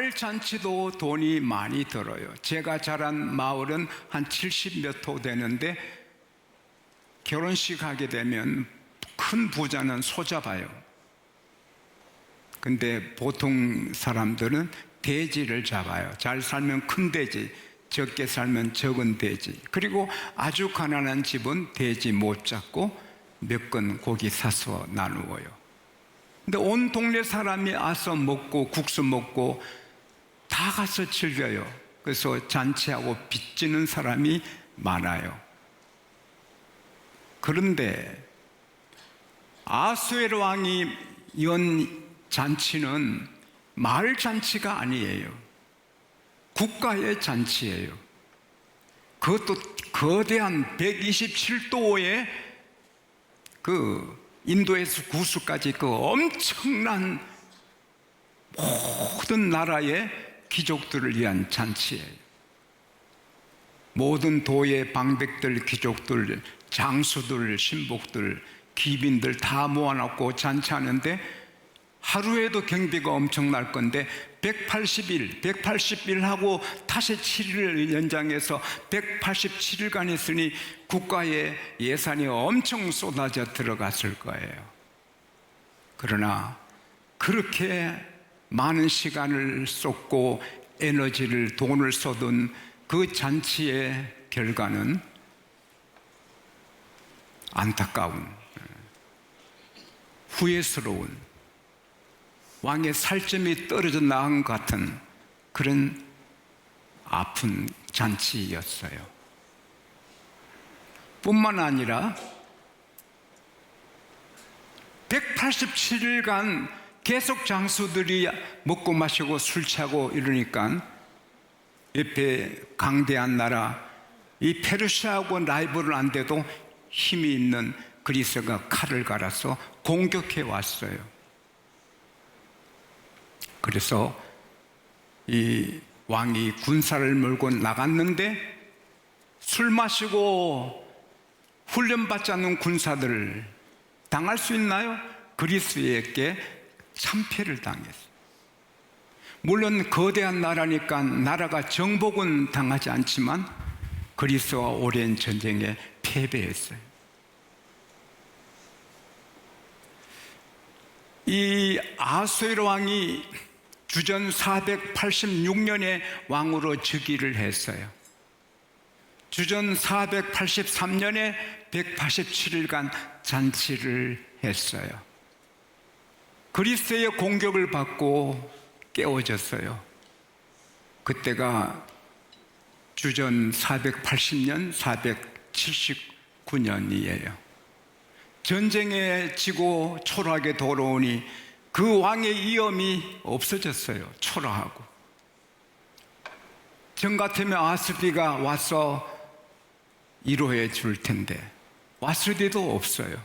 마을 잔치도 돈이 많이 들어요. 제가 자란 마을은 한 70몇 호 되는데 결혼식 하게 되면 큰 부자는 소 잡아요. 근데 보통 사람들은 돼지를 잡아요. 잘 살면 큰 돼지, 적게 살면 적은 돼지. 그리고 아주 가난한 집은 돼지 못 잡고 몇 건 고기 사서 나누어요. 근데 온 동네 사람이 와서 먹고 국수 먹고 다 가서 즐겨요. 그래서 잔치하고 빚지는 사람이 많아요. 그런데 아수에로 왕이 연 잔치는 마을 잔치가 아니에요. 국가의 잔치예요. 그것도 거대한 127도의 인도에서 구수까지 엄청난 모든 나라의 귀족들을 위한 잔치예요. 모든 도의 방백들, 귀족들, 장수들, 신복들, 귀빈들 다 모아놓고 잔치하는데 하루에도 경비가 엄청날 건데 180일하고 다시 7일을 연장해서 187일간 했으니 국가의 예산이 엄청 쏟아져 들어갔을 거예요. 그러나 그렇게 많은 시간을 쏟고 에너지를, 돈을 쏟은 그 잔치의 결과는 안타까운, 후회스러운, 왕의 살점이 떨어져 나간 것 같은 그런 아픈 잔치였어요. 뿐만 아니라 187일간 계속 장수들이 먹고 마시고 술 취하고 이러니까 옆에 강대한 나라 이 페르시아하고 라이벌은 안 돼도 힘이 있는 그리스가 칼을 갈아서 공격해 왔어요. 그래서 이 왕이 군사를 몰고 나갔는데 술 마시고 훈련받지 않는 군사들을 당할 수 있나요? 그리스에게 참패를 당했어요. 물론 거대한 나라니까 나라가 정복은 당하지 않지만 그리스와 오랜 전쟁에 패배했어요. 이 아수에로 왕이 주전 486년에 왕으로 즉위를 했어요. 주전 483년에 187일간 잔치를 했어요. 그리스의 공격을 받고 깨어졌어요. 그때가 주전 480년, 479년이에요. 전쟁에 지고 초라하게 돌아오니 그 왕의 위엄이 없어졌어요. 초라하고. 전 같으면 아스디가 와서 위로해 줄 텐데 아스디도 없어요.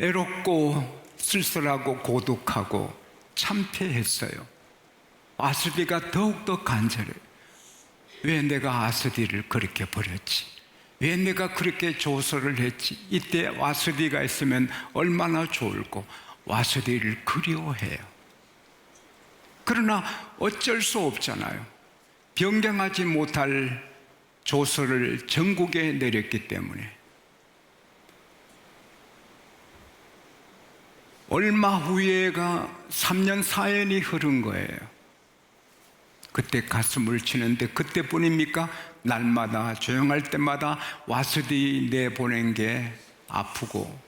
애롭고 쓸쓸하고 고독하고 참패했어요. 아스디가 더욱더 간절해요. 왜 내가 아스디를 그렇게 버렸지? 왜 내가 그렇게 조소를 했지? 이때 와스디가 있으면 얼마나 좋을꼬. 와스디를 그리워해요. 그러나 어쩔 수 없잖아요. 변경하지 못할 조서를 전국에 내렸기 때문에. 얼마 후에가 3년 4년이 흐른 거예요. 그때 가슴을 치는데 그때뿐입니까? 날마다 조용할 때마다 와스디 내보낸 게 아프고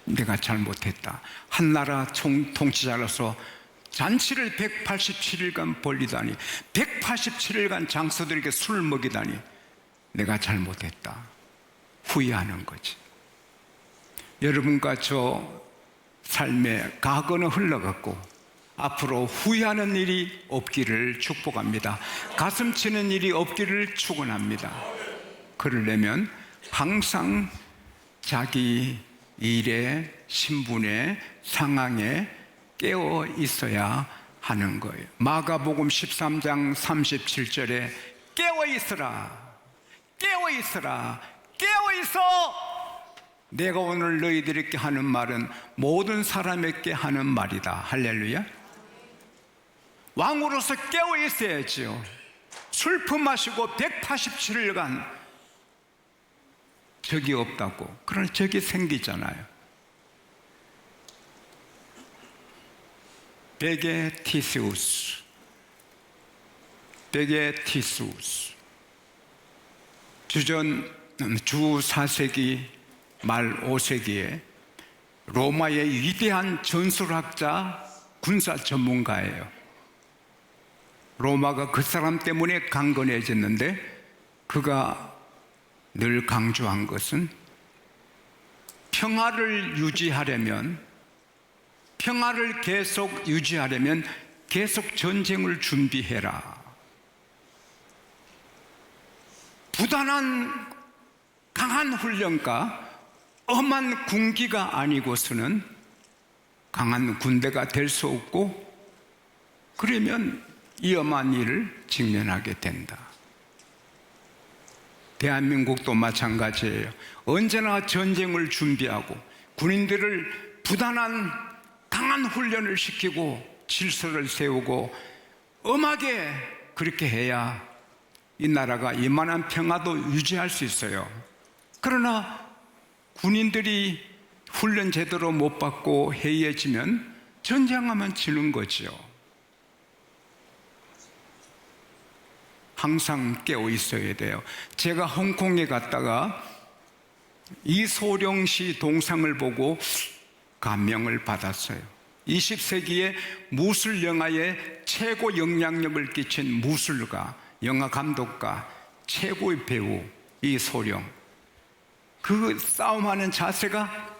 내가 잘못했다. 한 나라 통치자로서 잔치를 187일간 벌리다니, 187일간 장수들에게 술을 먹이다니 내가 잘못했다. 후회하는 거지. 여러분과 저 삶의 과거는 흘러갔고 앞으로 후회하는 일이 없기를 축복합니다. 가슴 치는 일이 없기를 축원합니다. 그러려면 항상 자기 일에, 신분에, 상황에 깨어 있어야 하는 거예요. 마가복음 13장 37절에 깨어 있으라, 깨어 있으라, 깨어 있어. 내가 오늘 너희들에게 하는 말은 모든 사람에게 하는 말이다. 할렐루야. 왕으로서 깨어 있어야지요. 술품 마시고 187일간 적이 없다고. 그러나 적이 생기잖아요. 베게티스우스, 베게티스우스. 주전 주 4세기 말 5세기에 로마의 위대한 전술학자, 군사 전문가예요. 로마가 그 사람 때문에 강건해졌는데 그가 늘 강조한 것은 평화를 계속 유지하려면 계속 전쟁을 준비해라. 부단한 강한 훈련과 엄한 군기가 아니고서는 강한 군대가 될 수 없고, 그러면 위험한 일을 직면하게 된다. 대한민국도 마찬가지예요. 언제나 전쟁을 준비하고 군인들을 부단한 강한 훈련을 시키고 질서를 세우고 엄하게 그렇게 해야 이 나라가 이만한 평화도 유지할 수 있어요. 그러나 군인들이 훈련 제대로 못 받고 해이해지면 전쟁하면 지는 거죠. 항상 깨어 있어야 돼요. 제가 홍콩에 갔다가 이소룡 씨 동상을 보고 감명을 받았어요. 20세기의 무술 영화에 최고 영향력을 끼친 무술가, 영화 감독가, 최고의 배우 이소룡. 그 싸움하는 자세가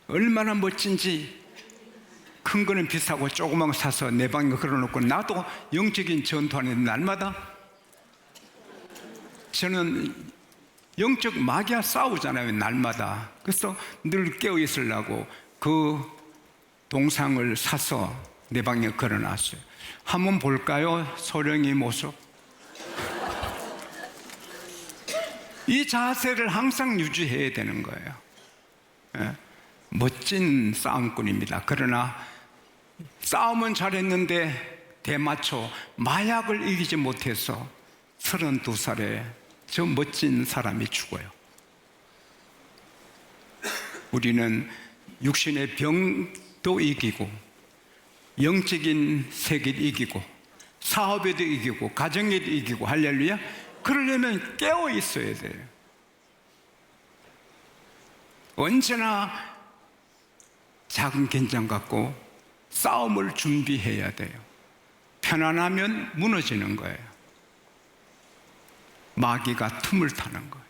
얼마나 멋진지. 큰 거는 비싸고 조그만 거 사서 내 방에 걸어놓고, 나도 영적인 전투하는 날마다 저는 영적 마귀와 싸우잖아요, 날마다. 그래서 늘 깨어 있으려고 그 동상을 사서 내 방에 걸어놨어요. 한번 볼까요? 소령이 모습. 이 자세를 항상 유지해야 되는 거예요. 예? 멋진 싸움꾼입니다. 그러나 싸움은 잘했는데 대마초 마약을 이기지 못해서 32살에 저 멋진 사람이 죽어요. 우리는 육신의 병도 이기고 영적인 세계도 이기고 사업에도 이기고 가정에도 이기고, 할렐루야. 그러려면 깨어 있어야 돼요. 언제나 작은 긴장 갖고 싸움을 준비해야 돼요. 편안하면 무너지는 거예요. 마귀가 틈을 타는 거예요.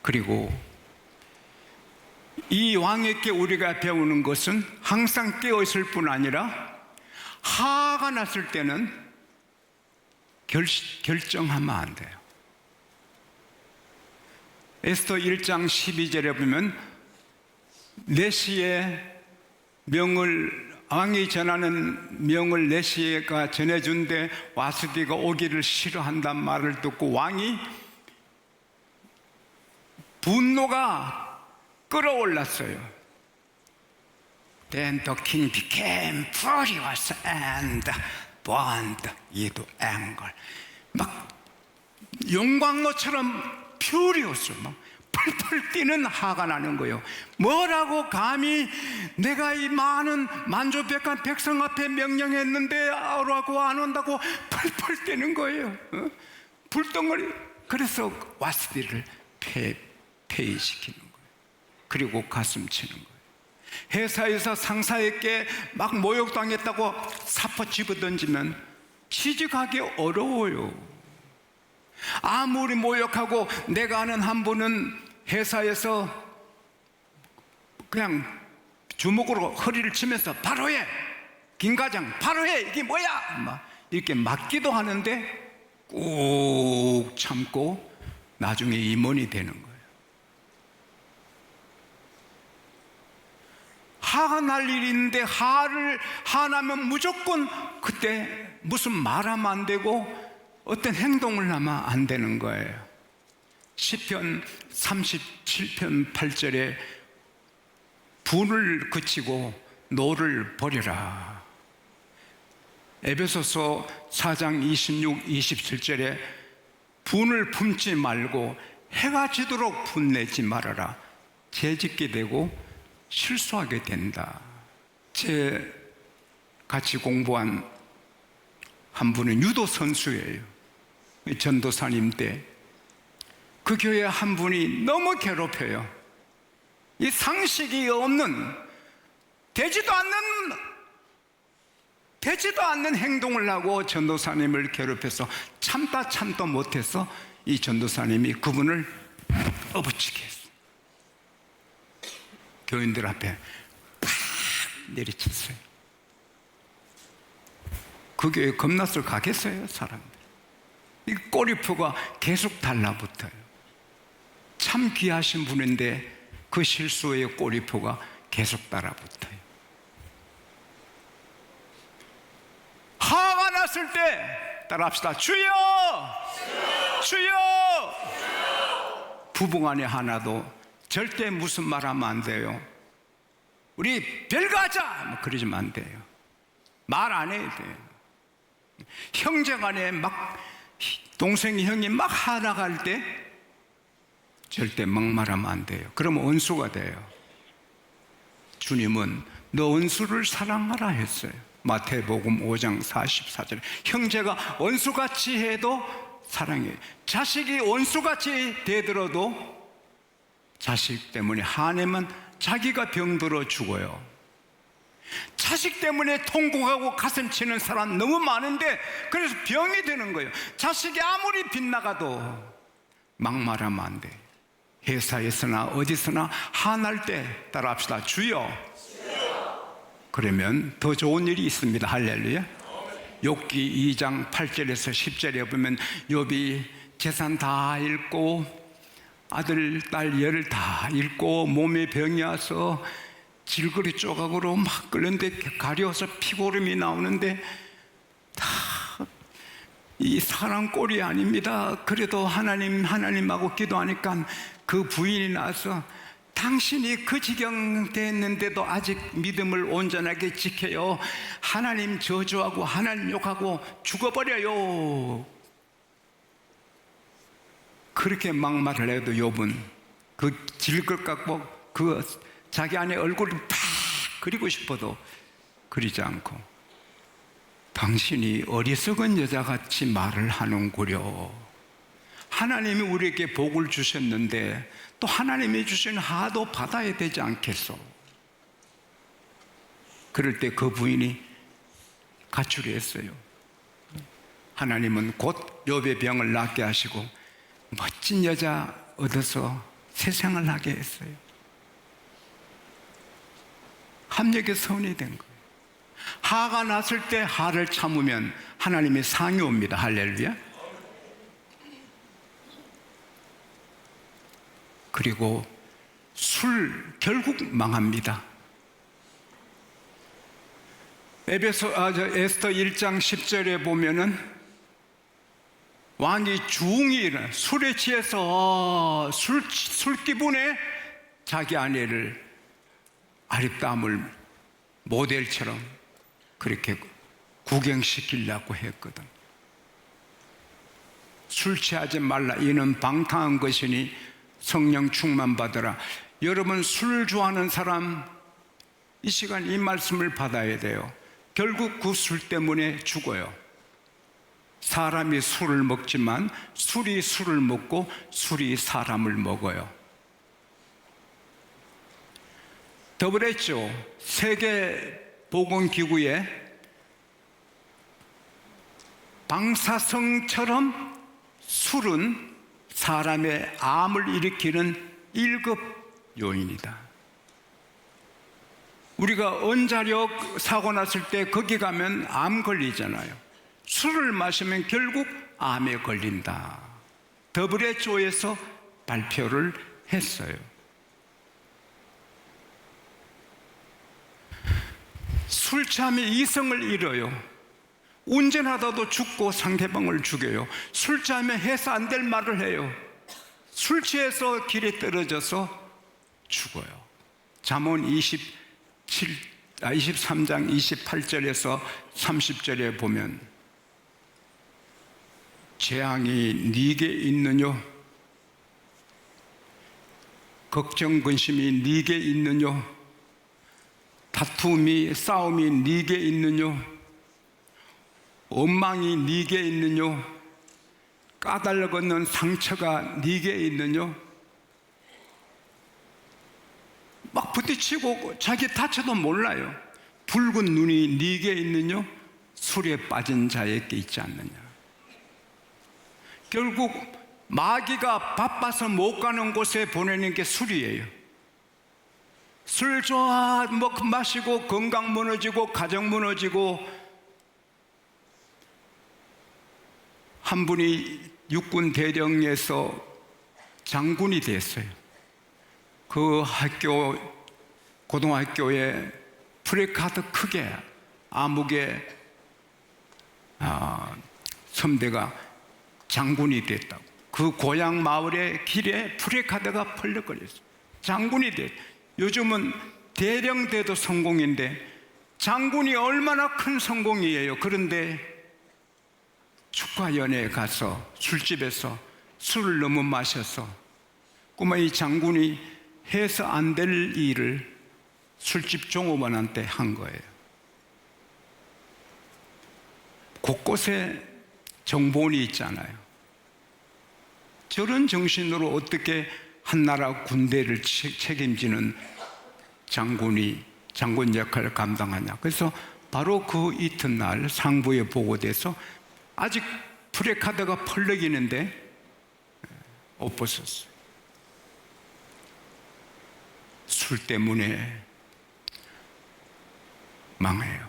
그리고 이 왕에게 우리가 배우는 것은 항상 깨어 있을 뿐 아니라 화가 났을 때는 결정하면 안 돼요. 에스더 1장 12절에 보면 내시의 명을, 왕이 전하는 명을 내시가 전해준데 와스디가 오기를 싫어한단 말을 듣고 왕이 분노가 끌어올랐어요. Then the king became furious and burned with anger. 막 용광로처럼 furious, 막 펄펄 뛰는 화가 나는 거예요. 뭐라고 감히 내가 이 많은 만조백한 백성 앞에 명령했는데 라고 안 온다고 펄펄 뛰는 거예요. 불덩어리. 그래서 와스디를 폐위시키는 거예요. 그리고 가슴 치는 거예요. 회사에서 상사에게 막 모욕당했다고 사포 집어던지면 취직하기 어려워요. 아무리 모욕하고, 내가 아는 한 분은 회사에서 그냥 주먹으로 허리를 치면서 바로 해! 김 과장 바로 해! 이게 뭐야! 막 이렇게 맞기도 하는데 꾹 참고 나중에 임원이 되는 거예요. 화가 날 일이 있는데 화나면 무조건 그때 무슨 말하면 안 되고 어떤 행동을 하면 안 되는 거예요. 시편 37편 8절에 분을 그치고 노를 버려라. 에베소서 4장 26, 27절에 분을 품지 말고 해가 지도록 분내지 말아라. 죄짓게 되고 실수하게 된다. 제 같이 공부한 한 분은 유도 선수예요. 전도사님 때 그 교회 한 분이 너무 괴롭혀요. 이 상식이 없는 되지도 않는 행동을 하고 전도사님을 괴롭혀서 참다 못해서 이 전도사님이 그분을 업어치게 했어요. 교인들 앞에 팍 내리쳤어요. 그 교회 겁나서 가겠어요, 사람들. 이 꼬리표가 계속 달라붙어요. 참 귀하신 분인데 그 실수의 꼬리표가 계속 달라붙어요. 화가 났을 때 따라합시다. 주여! 주여! 부부간에 하나도 절대 무슨 말 하면 안 돼요. 우리 별가자! 뭐 그러지면 안 돼요. 말 안 해야 돼요. 형제간에 막 동생이 형이 막 화나갈 때 절대 막말하면 안 돼요. 그러면 원수가 돼요. 주님은 너 원수를 사랑하라 했어요. 마태복음 5장 44절에 형제가 원수같이 해도 사랑해. 자식이 원수같이 되더라도 자식 때문에 화내면 자기가 병들어 죽어요. 자식 때문에 통곡하고 가슴 치는 사람 너무 많은데 그래서 병이 되는 거예요. 자식이 아무리 빗나가도 막말하면 안 돼. 회사에서나 어디서나 화날 때 따라합시다. 주여. 그러면 더 좋은 일이 있습니다. 할렐루야. 욥기 2장 8절에서 10절에 보면 욥이 재산 다 잃고 아들 딸 열을 다 잃고 몸에 병이 와서 질거리 조각으로 막 끓는데 가려워서 피고름이 나오는데 다 이 사람 꼴이 아닙니다. 그래도 하나님하고 기도하니까 그 부인이 나와서 당신이 그 지경 됐는데도 아직 믿음을 온전하게 지켜요. 하나님 저주하고 하나님 욕하고 죽어버려요. 그렇게 막말을 해도 욥은 그 질것 갖고 그 자기 안에 얼굴을 팍 그리고 싶어도 그리지 않고 당신이 어리석은 여자같이 말을 하는구려. 하나님이 우리에게 복을 주셨는데 또 하나님이 주신 하도 받아야 되지 않겠소? 그럴 때 그 부인이 가출했어요. 하나님은 곧 욥의 병을 낫게 하시고 멋진 여자 얻어서 세상을 하게 했어요. 합력의 선이 된 거예요. 화가 났을 때 화를 참으면 하나님의 상이 옵니다. 할렐루야. 그리고 결국 망합니다. 에스터 1장 10절에 보면은 왕이 중이 술에 취해서 술 기분에 자기 아내를 아립다함을 모델처럼 그렇게 구경시키려고 했거든. 술 취하지 말라. 이는 방탕한 것이니 성령 충만 받으라. 여러분 술 좋아하는 사람 이 시간 이 말씀을 받아야 돼요. 결국 그 술 때문에 죽어요. 사람이 술을 먹지만 술이 술을 먹고 술이 사람을 먹어요. WHO 세계보건기구에 방사성처럼 술은 사람의 암을 일으키는 1급 요인이다. 우리가 원자력 사고 났을 때 거기 가면 암 걸리잖아요. 술을 마시면 결국 암에 걸린다. WHO에서 발표를 했어요. 술 취하면 이성을 잃어요. 운전하다도 죽고 상대방을 죽여요. 술 취하면 해서 안 될 말을 해요. 술 취해서 길에 떨어져서 죽어요. 잠언 23장 28절에서 30절에 보면 재앙이 네게 있느뇨? 걱정 근심이 네게 있느뇨? 다툼이 싸움이 네게 있느뇨? 원망이 네게 있느뇨? 까닭없는 상처가 네게 있느뇨? 막 부딪히고 자기 다쳐도 몰라요. 붉은 눈이 네게 있느뇨? 술에 빠진 자에게 있지 않느냐? 결국 마귀가 바빠서 못 가는 곳에 보내는 게 술이에요. 술 좋아 마시고 건강 무너지고 가정 무너지고. 한 분이 육군 대령에서 장군이 됐어요. 그 고등학교에 프레카드 크게 암흑의 선대가 장군이 됐다고. 그 고향 마을의 길에 프레카드가 펄럭거렸어요. 장군이 됐. 요즘은 대령대도 성공인데 장군이 얼마나 큰 성공이에요. 그런데 축가연회에 가서 술집에서 술을 너무 마셔서 꼬마 이 장군이 해서 안 될 일을 술집 종업원한테 한 거예요. 곳곳에 정보원이 있잖아요. 저런 정신으로 어떻게 한나라 군대를 책임지는 장군 역할을 감당하냐. 그래서 바로 그 이튿날 상부에 보고돼서 아직 프레카드가 펄럭이는데 옷 벗었어요. 술 때문에 망해요.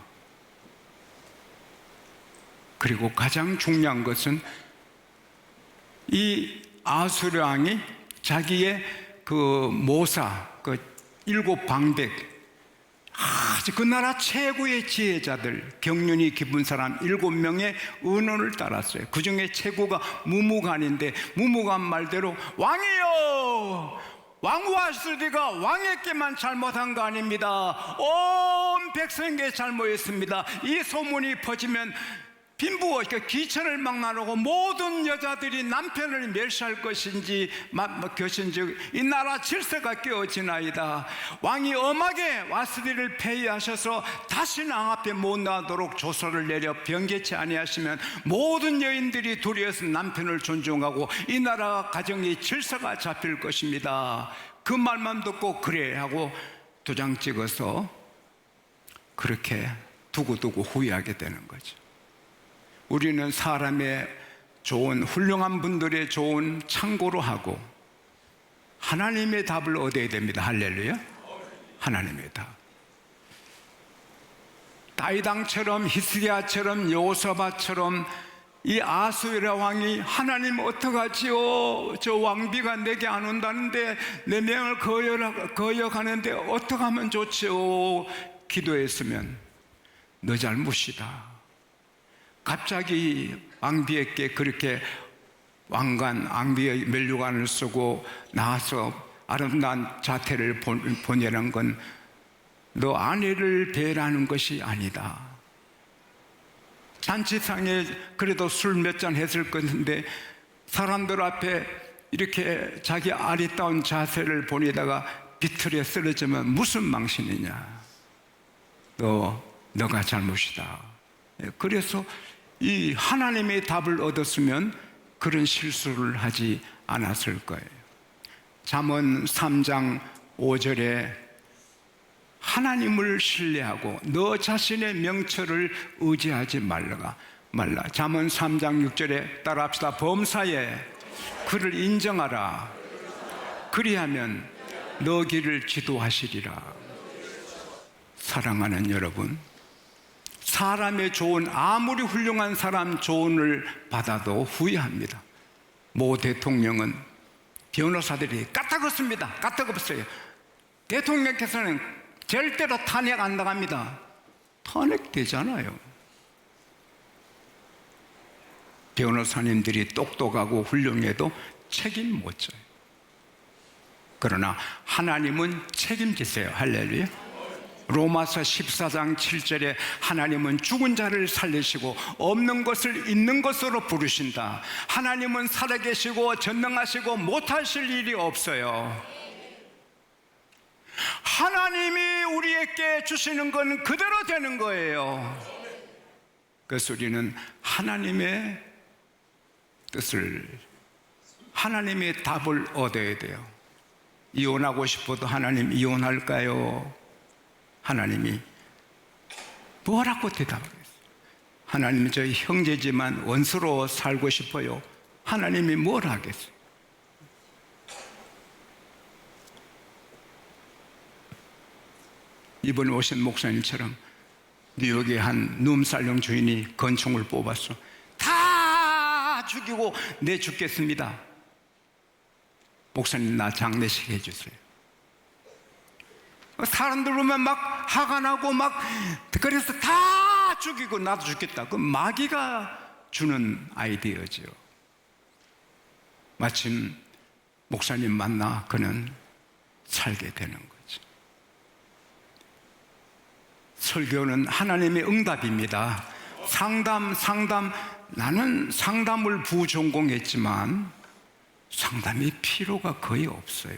그리고 가장 중요한 것은 이 아수르 왕이 자기의 그 모사, 그 7방백, 아주 그 나라 최고의 지혜자들, 경륜이 깊은 사람 7명의 의논을 따랐어요. 그 중에 최고가 무무간인데, 무무간 말대로 왕이요! 왕후아스디가 왕에게만 잘못한 거 아닙니다. 온 백성에게 잘못했습니다. 이 소문이 퍼지면 빈부가 기천을 막 나누고 모든 여자들이 남편을 멸시할 것인지 이 나라 질서가 깨어지나이다. 왕이 엄하게 와스디를 폐위하셔서 다시는 왕 앞에 못 나도록 조서를 내려 변개치 아니하시면 모든 여인들이 두려워서 남편을 존중하고 이 나라 가정의 질서가 잡힐 것입니다. 그 말만 듣고 그래 하고 도장 찍어서 그렇게 두고두고 후회하게 되는 거죠. 우리는 사람의 좋은 훌륭한 분들의 좋은 참고로 하고 하나님의 답을 얻어야 됩니다. 할렐루야. 하나님의 답. 다윗왕처럼 히스기야처럼 여호사밧처럼 이 아수에라 왕이 하나님 어떡하지요? 저 왕비가 내게 안 온다는데 내 명을 거역하는데 어떡하면 좋지요? 기도했으면 너 잘못이다. 갑자기 왕비에게 그렇게 왕비의 면류관을 쓰고 나와서 아름다운 자태를 보내는 건 너 아내를 배려하는 것이 아니다. 잔치상에 그래도 술 몇 잔 했을 건데 사람들 앞에 이렇게 자기 아리따운 자세를 보내다가 비틀에 쓰러지면 무슨 망신이냐. 너가 잘못이다. 그래서 이 하나님의 답을 얻었으면 그런 실수를 하지 않았을 거예요. 잠언 3장 5절에 하나님을 신뢰하고 너 자신의 명철을 의지하지 말라. 잠언 3장 6절에 따라합시다. 범사에 그를 인정하라. 그리하면 너 길을 지도하시리라. 사랑하는 여러분, 사람의 조언, 아무리 훌륭한 사람 조언을 받아도 후회합니다. 모 대통령은 변호사들이 까딱없습니다. 까딱없어요. 대통령께서는 절대로 탄핵 안 나갑니다. 탄핵되잖아요. 변호사님들이 똑똑하고 훌륭해도 책임 못 져요. 그러나 하나님은 책임지세요. 할렐루야. 로마서 14장 7절에 하나님은 죽은 자를 살리시고 없는 것을 있는 것으로 부르신다. 하나님은 살아계시고 전능하시고 못하실 일이 없어요. 하나님이 우리에게 주시는 건 그대로 되는 거예요. 그래서 우리는 하나님의 뜻을, 하나님의 답을 얻어야 돼요. 이혼하고 싶어도 하나님 이혼할까요? 하나님이 뭐라고 대답하겠어요? 하나님 저희 형제지만 원수로 살고 싶어요. 하나님이 뭘 하겠어요? 이번에 오신 목사님처럼 뉴욕의 한 룸살롱 주인이 권총을 뽑았어. 다 죽이고 내 죽겠습니다. 목사님 나 장례식 해주세요. 사람들 보면 막 화가 나고 막 그래서 다 죽이고 나도 죽겠다. 그 마귀가 주는 아이디어죠. 마침 목사님 만나 그는 살게 되는 거죠. 설교는 하나님의 응답입니다. 상담 나는 상담을 부전공했지만 상담이 필요가 거의 없어요.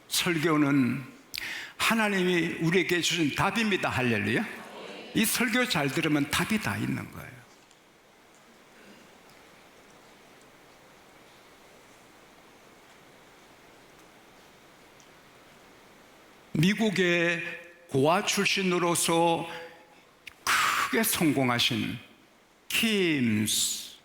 설교는 하나님이 우리에게 주신 답입니다. 할렐루야. 이 설교 잘 들으면 답이 다 있는 거예요. 미국의 고아 출신으로서 크게 성공하신 킴스,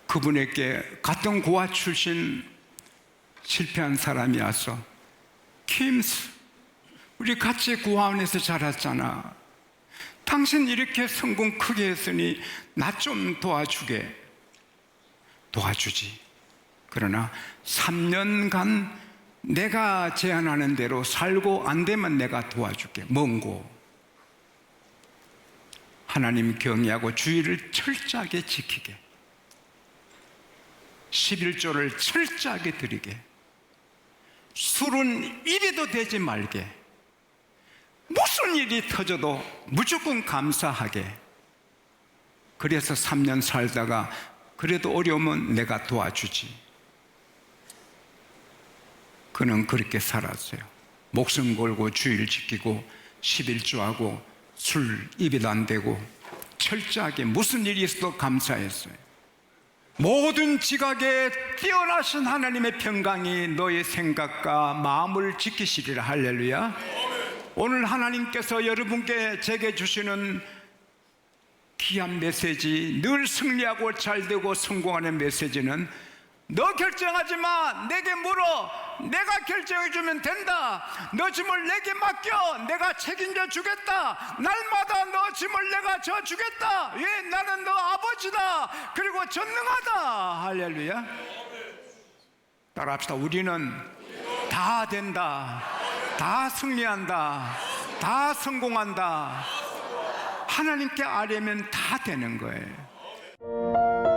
그분에게 같은 고아 출신 실패한 사람이 와서, 킴스, 우리 같이 고아원에서 자랐잖아. 당신 이렇게 성공 크게 했으니 나 좀 도와주게. 도와주지. 그러나 3년간 내가 제안하는 대로 살고 안 되면 내가 도와줄게. 먼고. 하나님 경외하고 주의를 철저하게 지키게, 11조를 철저하게 드리게, 술은 입에도 대지 말게, 무슨 일이 터져도 무조건 감사하게. 그래서 3년 살다가 그래도 어려우면 내가 도와주지. 그는 그렇게 살았어요. 목숨 걸고 주의를 지키고 11조하고 술 입에도 안 대고 철저하게 무슨 일이 있어도 감사했어요. 모든 지각에 뛰어나신 하나님의 평강이 너의 생각과 마음을 지키시리라. 할렐루야. 오늘 하나님께서 여러분께 제게 주시는 귀한 메시지, 늘 승리하고 잘되고 성공하는 메시지는, 너 결정하지 마, 내게 물어, 내가 결정해 주면 된다. 너 짐을 내게 맡겨, 내가 책임져 주겠다. 날마다 너 짐을 내가 져 주겠다. 왜? 나는 너 아버지다. 그리고 전능하다. 할렐루야. 따라합시다. 우리는 다 된다, 다 승리한다, 다 성공한다. 하나님께 아뢰면 다 되는 거예요.